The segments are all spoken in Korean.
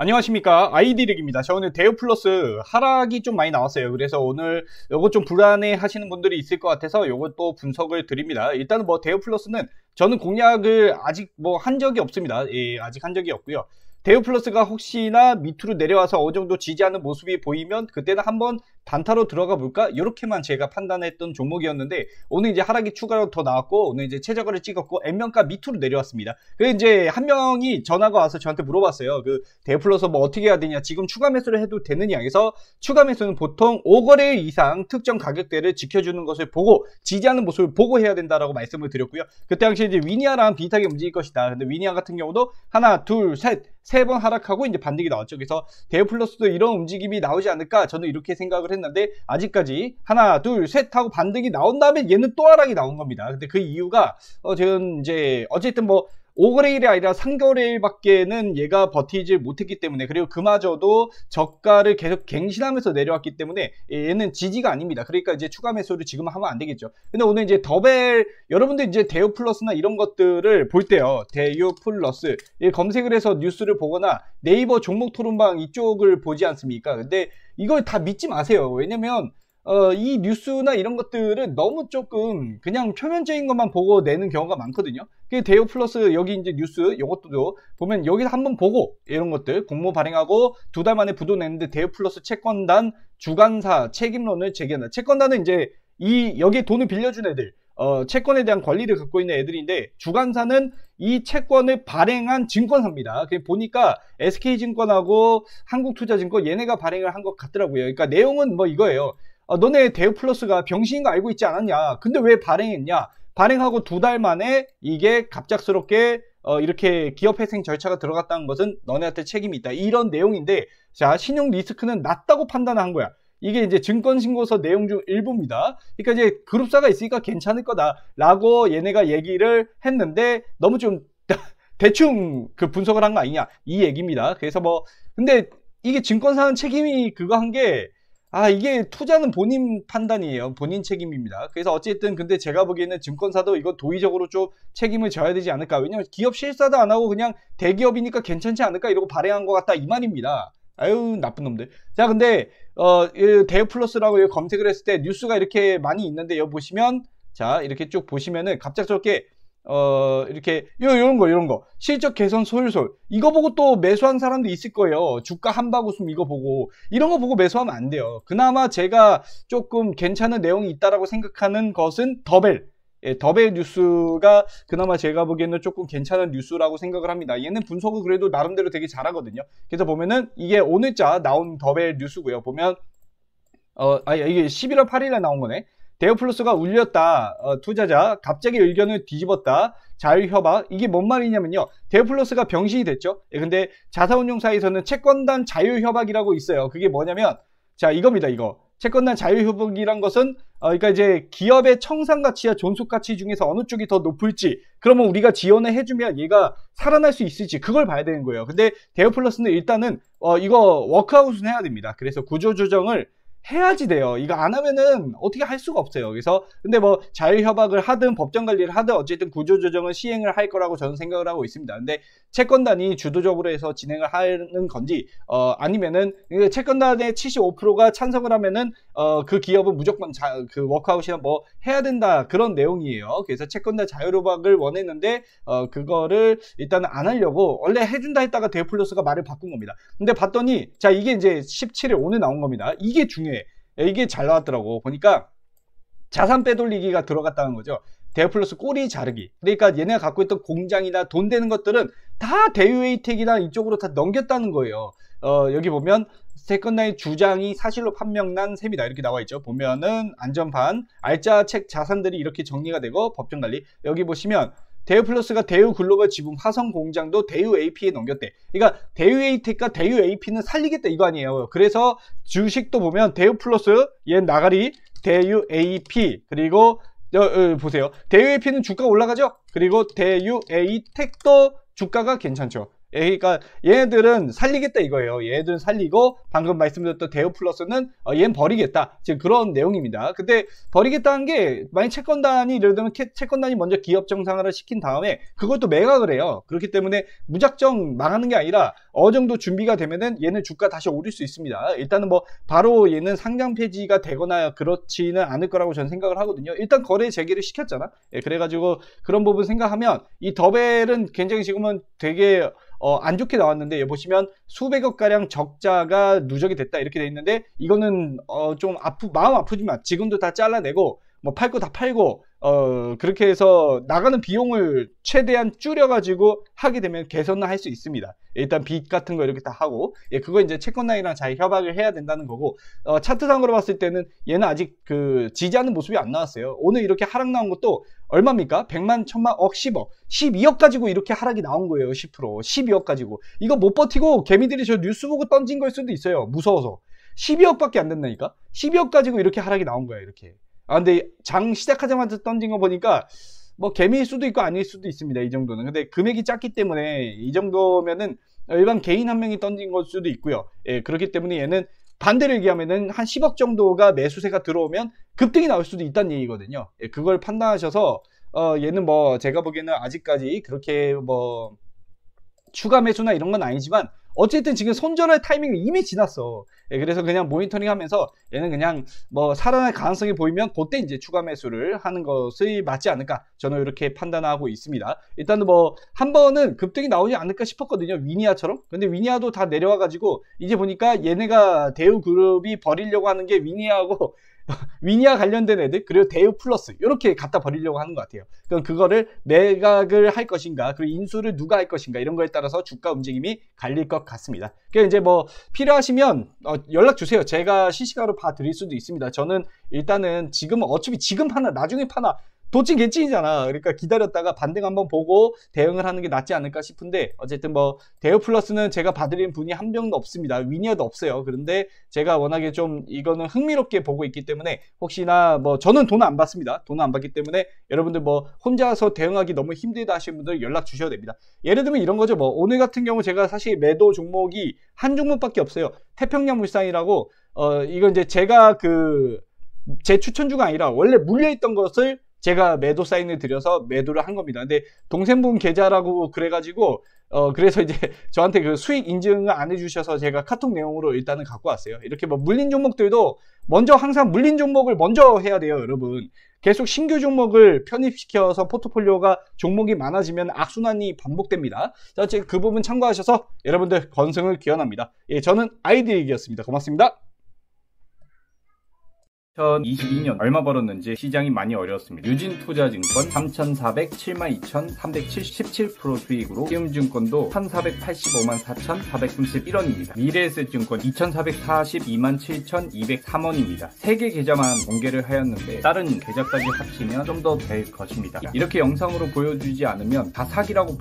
안녕하십니까, 아이디릭입니다. 저 오늘 대우플러스 하락이 좀 많이 나왔어요. 그래서 오늘 요거 좀 불안해 하시는 분들이 있을 것 같아서 요것도 분석을 드립니다. 일단은 뭐 대우플러스는 저는 공략을 아직 뭐 한 적이 없습니다. 아직 한 적이 없고요. 대우플러스가 혹시나 밑으로 내려와서 어느 정도 지지하는 모습이 보이면 그때는 한번 단타로 들어가 볼까? 이렇게만 제가 판단했던 종목이었는데, 오늘 이제 하락이 추가로 더 나왔고, 오늘 이제 최저가를 찍었고 N명가 밑으로 내려왔습니다. 그래서 이제 한 명이 전화가 와서 저한테 물어봤어요. 그 대우플러스 뭐 어떻게 해야 되냐, 지금 추가 매수를 해도 되느냐. 그래서 추가 매수는 보통 5거래일 이상 특정 가격대를 지켜주는 것을 보고, 지지하는 모습을 보고 해야 된다라고 말씀을 드렸고요. 그때 당시에 이제 위니아랑 비슷하게 움직일 것이다. 근데 위니아 같은 경우도 하나, 둘, 셋, 세 번 하락하고 이제 반등이 나왔죠. 그래서 대우플러스도 이런 움직임이 나오지 않을까, 저는 이렇게 생각을 했는데, 아직까지 하나, 둘, 셋 하고 반등이 나온 다음에 얘는 또 하락이 나온 겁니다. 근데 그 이유가 저는 이제 어쨌든 뭐 5거래일이 아니라 3거래일밖에는 얘가 버티지 못했기 때문에, 그리고 그마저도 저가를 계속 갱신하면서 내려왔기 때문에 얘는 지지가 아닙니다. 그러니까 이제 추가 매수를 지금 하면 안 되겠죠. 근데 오늘 이제 더벨, 여러분들 이제 대우플러스나 이런 것들을 볼 때요, 대우플러스 검색을 해서 뉴스를 보거나 네이버 종목 토론방 이쪽을 보지 않습니까? 근데 이걸 다 믿지 마세요. 왜냐면 이 뉴스나 이런 것들은 너무 조금 그냥 표면적인 것만 보고 내는 경우가 많거든요. 그 대우플러스 여기 이제 뉴스 이것도 보면 여기서 한번 보고, 이런 것들 공모 발행하고 2달 만에 부도 냈는데 대우플러스 채권단 주관사 책임론을 제기한다. 채권단은 이제 여기에 돈을 빌려준 애들, 채권에 대한 권리를 갖고 있는 애들인데, 주관사는 이 채권을 발행한 증권사입니다. 보니까 SK증권하고 한국투자증권 얘네가 발행을 한 것 같더라고요. 그러니까 내용은 뭐 이거예요. 너네 대우플러스가 병신인 거 알고 있지 않았냐? 근데 왜 발행했냐? 발행하고 2달 만에 이게 갑작스럽게 이렇게 기업회생 절차가 들어갔다는 것은 너네한테 책임이 있다. 이런 내용인데, 자, 신용 리스크는 낮다고 판단한 거야. 이게 이제 증권신고서 내용 중 일부입니다. 그러니까 이제 그룹사가 있으니까 괜찮을 거다라고 얘네가 얘기를 했는데, 너무 좀 대충 그 분석을 한 거 아니냐, 이 얘기입니다. 그래서 뭐 근데 이게 증권사는 책임이 그거 한 게, 이게 투자는 본인 판단이에요. 본인 책임입니다. 그래서 어쨌든 근데 제가 보기에는 증권사도 이거 도의적으로 좀 책임을 져야 되지 않을까. 왜냐면 기업 실사도 안 하고 그냥 대기업이니까 괜찮지 않을까 이러고 발행한 것 같다, 이 말입니다. 아유, 나쁜 놈들. 자, 근데 대우플러스라고 검색을 했을 때 뉴스가 이렇게 많이 있는데, 여기 보시면, 자, 이렇게 쭉 보시면은 갑작스럽게 이렇게 이런 거 실적 개선 솔솔 이거 보고 또 매수한 사람도 있을 거예요. 주가 한박 웃음 이거 보고, 이런 거 보고 매수하면 안 돼요. 그나마 제가 조금 괜찮은 내용이 있다라고 생각하는 것은 더벨 뉴스가 그나마 제가 보기에는 조금 괜찮은 뉴스라고 생각을 합니다. 얘는 분석을 그래도 나름대로 되게 잘하거든요. 그래서 보면은 이게 오늘자 나온 더벨 뉴스고요. 보면 이게 11월 8일에 나온 거네. 대우플러스가 울렸다. 투자자 갑자기 의견을 뒤집었다. 자유협약. 이게 뭔 말이냐면요, 대우플러스가 병신이 됐죠. 근데 자사운용사에서는 채권단 자유협약이라고 있어요. 그게 뭐냐면, 자, 이겁니다. 이거 채권단 자유협약이란 것은 그러니까 이제 기업의 청산가치와 존속가치 중에서 어느 쪽이 더 높을지, 그러면 우리가 지원을 해주면 얘가 살아날 수 있을지, 그걸 봐야 되는 거예요. 근데 대우플러스는 일단은 이거 워크아웃은 해야 됩니다. 그래서 구조조정을 해야지 돼요. 이거 안 하면은 어떻게 할 수가 없어요. 그래서 근데 뭐 자유협약을 하든 법정 관리를 하든 어쨌든 구조조정을 시행을 할 거라고 저는 생각을 하고 있습니다. 근데 채권단이 주도적으로 해서 진행을 하는 건지, 아니면은 채권단의 75%가 찬성을 하면은 그 기업은 무조건 그 워크아웃이나 뭐 해야 된다, 그런 내용이에요. 그래서 채권단 자유협약을 원했는데 그거를 일단은 안 하려고 원래 해준다 했다가 대우플러스가 말을 바꾼 겁니다. 근데 봤더니, 자, 이게 이제 17일 오늘 나온 겁니다. 이게 중요해. 이게 잘 나왔더라고. 보니까 자산 빼돌리기가 들어갔다는 거죠. 대우플러스 꼬리 자르기. 그러니까 얘네가 갖고 있던 공장이나 돈 되는 것들은 다 대우에이텍이나 이쪽으로 다 넘겼다는 거예요. 여기 보면 채권단의 주장이 사실로 판명난 셈이다, 이렇게 나와 있죠. 보면은 안전판 알짜책 자산들이 이렇게 정리가 되고 법정 관리. 여기 보시면 대우플러스가 대우글로벌 지분 화성 공장도 대우AP에 넘겼대. 그러니까 대우에이텍과 대우AP는 살리겠다, 이거 아니에요. 그래서 주식도 보면 대우플러스, 얘 나가리, 대우AP, 그리고 보세요. 대우AP는 주가 올라가죠. 그리고 대우에이텍도 주가가 괜찮죠. 그러니까 얘네들은 살리겠다 이거예요. 얘네들은 살리고 방금 말씀드렸던 데오플러스는 얘는 버리겠다. 지금 그런 내용입니다. 근데 버리겠다는 게 만약 채권단이 예를 들면 채권단이 먼저 기업 정상화를 시킨 다음에 그걸 또 매각을 해요. 그렇기 때문에 무작정 망하는 게 아니라 어느 정도 준비가 되면은 얘는 주가 다시 오를 수 있습니다. 일단은 뭐 바로 얘는 상장 폐지가 되거나 그렇지는 않을 거라고 저는 생각을 하거든요. 일단 거래 재개를 시켰잖아. 그래가지고 그런 부분 생각하면 이 더벨은 굉장히 지금은 되게 안 좋게 나왔는데 여기 보시면 수백억 가량 적자가 누적이 됐다 이렇게 돼 있는데 이거는 좀 마음 아프지만 지금도 다 잘라내고 뭐 팔 거 다 팔고 그렇게 해서 나가는 비용을 최대한 줄여가지고 하게 되면 개선을 할 수 있습니다. 일단 빚 같은 거 이렇게 다 하고 그거 이제 채권단이랑 잘 협약을 해야 된다는 거고 차트상으로 봤을 때는 얘는 아직 그 지지하는 모습이 안 나왔어요. 오늘 이렇게 하락 나온 것도 얼마입니까? 100만, 1000만, 억, 10억 12억 가지고 이렇게 하락이 나온 거예요. 10% 12억 가지고 이거 못 버티고 개미들이 저 뉴스 보고 던진 걸 수도 있어요. 무서워서 12억밖에 안 된다니까. 12억 가지고 이렇게 하락이 나온 거야 이렇게. 근데 장 시작하자마자 던진 거 보니까 뭐 개미일 수도 있고 아닐 수도 있습니다. 이 정도는. 근데 금액이 작기 때문에 이 정도면은 일반 개인 한 명이 던진 걸 수도 있고요. 그렇기 때문에 얘는 반대를 얘기하면은 한 10억 정도가 매수세가 들어오면 급등이 나올 수도 있다는 얘기거든요. 그걸 판단하셔서 얘는 뭐 제가 보기에는 아직까지 그렇게 뭐 추가 매수나 이런 건 아니지만 어쨌든 지금 손절할 타이밍이 이미 지났어. 그래서 그냥 모니터링 하면서 얘는 그냥 뭐 살아날 가능성이 보이면 그때 이제 추가 매수를 하는 것이 맞지 않을까 저는 이렇게 판단하고 있습니다. 일단은 뭐 한 번은 급등이 나오지 않을까 싶었거든요. 위니아처럼. 근데 위니아도 다 내려와 가지고 이제 보니까 얘네가 대우그룹이 버리려고 하는 게 위니아하고 위니아 관련된 애들 그리고 대우 플러스 이렇게 갖다 버리려고 하는 것 같아요. 그럼 그거를 매각을 할 것인가 그리고 인수를 누가 할 것인가 이런 거에 따라서 주가 움직임이 갈릴 것 같습니다. 그러니까 이제 뭐 필요하시면 연락 주세요. 제가 실시간으로 봐드릴 수도 있습니다. 저는 일단은 지금은 어차피 지금 파나 나중에 파나 도찐 개찐이잖아. 그러니까 기다렸다가 반등 한번 보고 대응을 하는 게 낫지 않을까 싶은데 어쨌든 뭐 대우 플러스는 제가 봐드리는 분이 한 명도 없습니다. 위니어도 없어요. 그런데 제가 워낙에 좀 이거는 흥미롭게 보고 있기 때문에 혹시나 뭐 저는 돈 안 받습니다. 돈 안 받기 때문에 여러분들 뭐 혼자서 대응하기 너무 힘들다 하시는 분들 연락 주셔도 됩니다. 예를 들면 이런 거죠. 뭐 오늘 같은 경우 제가 사실 매도 종목이 한 종목밖에 없어요. 태평양물산이라고 이건 이제 제가 제 추천주가 아니라 원래 물려있던 것을 제가 매도 사인을 드려서 매도를 한 겁니다. 근데 동생분 계좌라고 그래가지고 그래서 이제 저한테 그 수익 인증을 안 해주셔서 제가 카톡 내용으로 일단은 갖고 왔어요. 이렇게 뭐 물린 종목들도 먼저 항상 물린 종목을 먼저 해야 돼요, 여러분. 계속 신규 종목을 편입시켜서 포트폴리오가 종목이 많아지면 악순환이 반복됩니다. 자, 그 부분 참고하셔서 여러분들 건승을 기원합니다. 저는 아이디릭이었습니다. 고맙습니다. 2022년 얼마 벌었는지 시장이 많이 어려웠습니다. 유진투자증권 3,400, 72,377% 수익으로 키움증권도 1,485만 4,431원입니다. 미래에셋증권 2,442만 7,203원입니다. 3개 계좌만 공개를 하였는데 다른 계좌까지 합치면 좀 더 될 것입니다. 이렇게 영상으로 보여주지 않으면 다 사기라고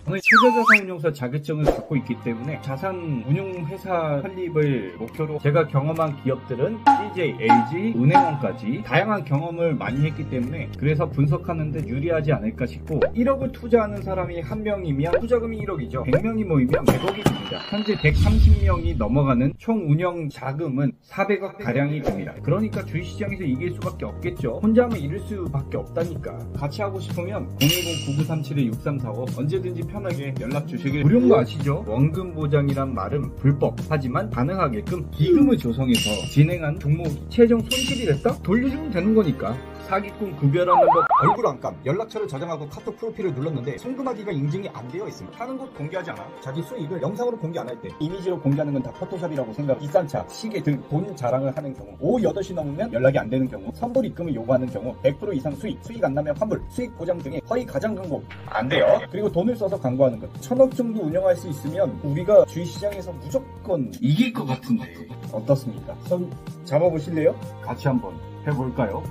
저는 최저자산운용사 자격증을 갖고 있기 때문에 자산운용회사 설립을 목표로 제가 경험한 기업들은 CJ, LG, 은행원까지 다양한 경험을 많이 했기 때문에 그래서 분석하는데 유리하지 않을까 싶고 1억을 투자하는 사람이 한 명이면 투자금이 1억이죠. 100명이 모이면 100억이 됩니다. 현재 130명이 넘어가는 총 운영 자금은 400억 가량이 됩니다. 그러니까 주식시장에서 이길 수밖에 없겠죠. 혼자 하면 잃을 수밖에 없다니까. 같이 하고 싶으면 010-9937-6345 언제든지 편하게 연락 주시길. 무료인 거 아시죠? 원금 보장이란 말은 불법 하지만 가능하게끔 기금을 조성해서 진행한 종목이 최종 손실이 됐다? 돌려주면 되는 거니까. 사기꾼 구별하는 법. 얼굴 안감, 연락처를 저장하고 카톡 프로필을 눌렀는데 송금하기가 인증이 안 되어 있습니다. 하는 곳 공개하지 않아. 자기 수익을 영상으로 공개 안 할 때 이미지로 공개하는 건 다 포토샵이라고 생각. 비싼 차, 시계 등 돈 자랑을 하는 경우, 오후 8시 넘으면 연락이 안 되는 경우, 선불 입금을 요구하는 경우, 100% 이상 수익 안 나면 환불, 수익 보장 등의 허위 가장 광고 안 돼요. 그리고 돈을 써서 광고하는 것. 1,000억 정도 운영할 수 있으면 우리가 주식시장에서 무조건 이길 것 같은데 어떻습니까? 손 잡아보실래요? 같이 한번 해볼까요?